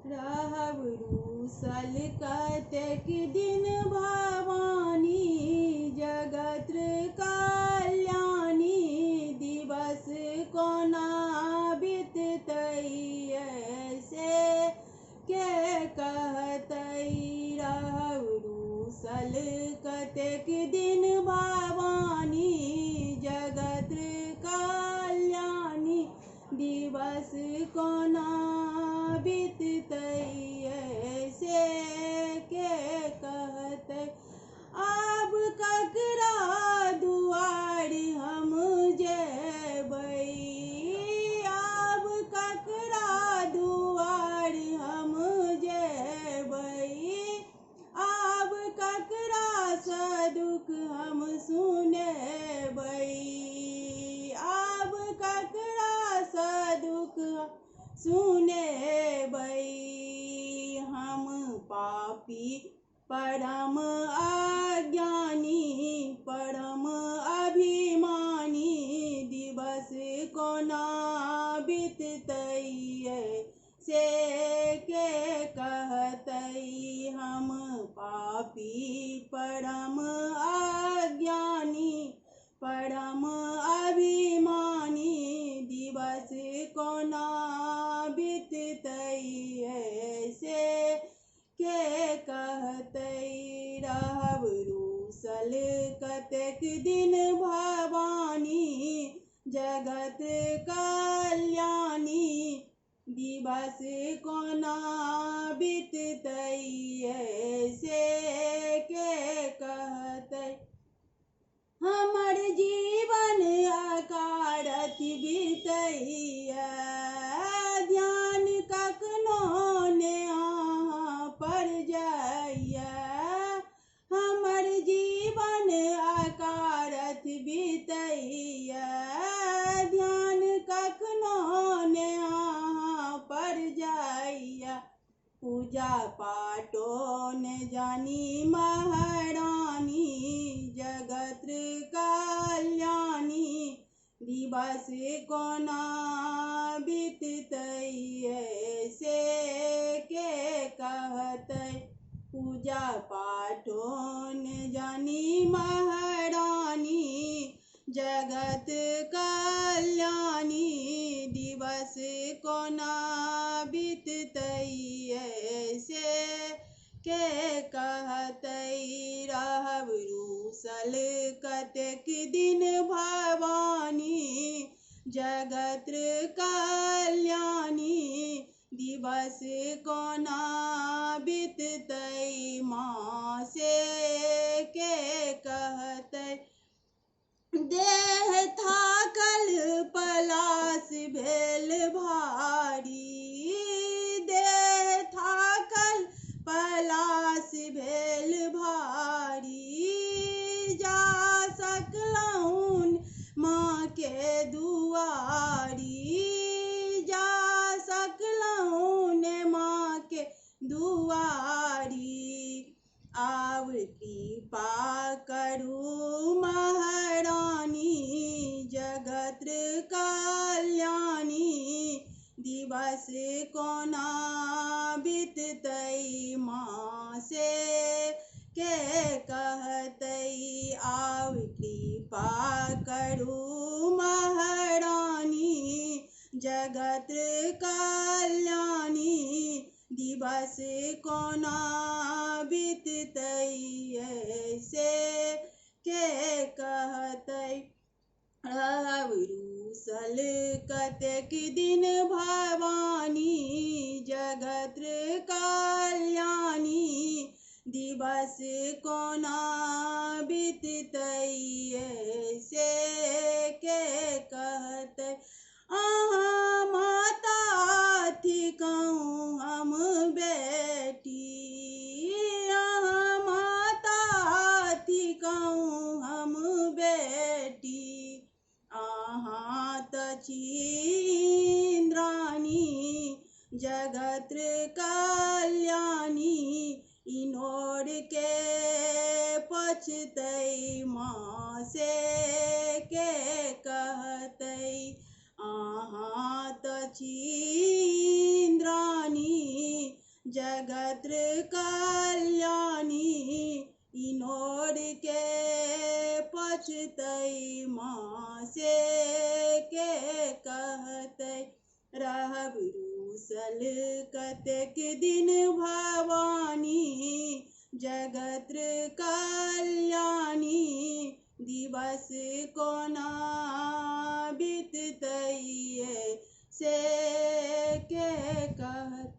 रहब रूसल कतेक दिन भवानी, जगत कल्याणी दिवस कोना बीततै से के कहतै। रहब रूसल कतेक दिन भवानी, जगत कल्याणी दिवस कोना बीततै से के कहतै। आब ककरा दुआर हम जेबै, आब ककरा दुआर हम जेबै, आब ककरा सँ दुख हम सुनेबै, आब ककरा सँ दुख सुनेबै। हम पापी परम अज्ञानी, परम अभिमानी दिवस कोना बीततै से के कहतै। हम पापी परम अज्ञानी, परम अभिमानी दिवस कोना बीततै से के कहतै। रहब रूसल कतेक दिन भवानी, जगत कल्याणी दिवस कोना बीततै से के कहतै। हमर जीवन अकारथ बीतैया, ध्यान कखनो ने अहाँ पर जाइया। हमर जीवन अकारथ बीतैया, ध्यान कखनो ने अहाँ पर जाइया। पूजा पाठो ने जानी महारानी, जगत कल्याणी दिवस कोना बीततै से के कहतै। पूजा पाठो ने जानी महारानी, जगत कल्याणी दिवस कोना बीततै से के कहतै। रहब रूसल कतेक दिन भवानी, जगत कल्याणी दिवस कोना बीततै माँ से के कहतै। देह थाकल पलास भेल भारी, देह थाकल पलास भेल भारी। जा सकलहुँ माँ के दुआरी, जा सकलहुँ माँ के दुआरी। आब कृपा करू महारानी, जगत कल्याणी दिवस कोना बीततै माँ से के कहतै। आब कृपा करू महारानी, जगत कल्याणी दिवस कोना बीततै से के कहतै। रहब रूसल कतेक दिन भवानी, जगत कल्याणी दिवस कोना बीततै से के कहतै। अहाँ माता थिकहुँ हम बेटी, अहाँ माता थिकहुँ हम बेटी। अहाँ तऽ छी इंद्राणी, जगत कल्याणी इनोर के पछतै माँ से के कहतै। अहाँ तऽ छी इंद्राणी, जगत्र कल्याणी इनोर के पछतई माँ से के कहते रहब रूसल कतेक दिन भवानी जगत्र कल्याणी दिवस कोना बीततई से के कहते।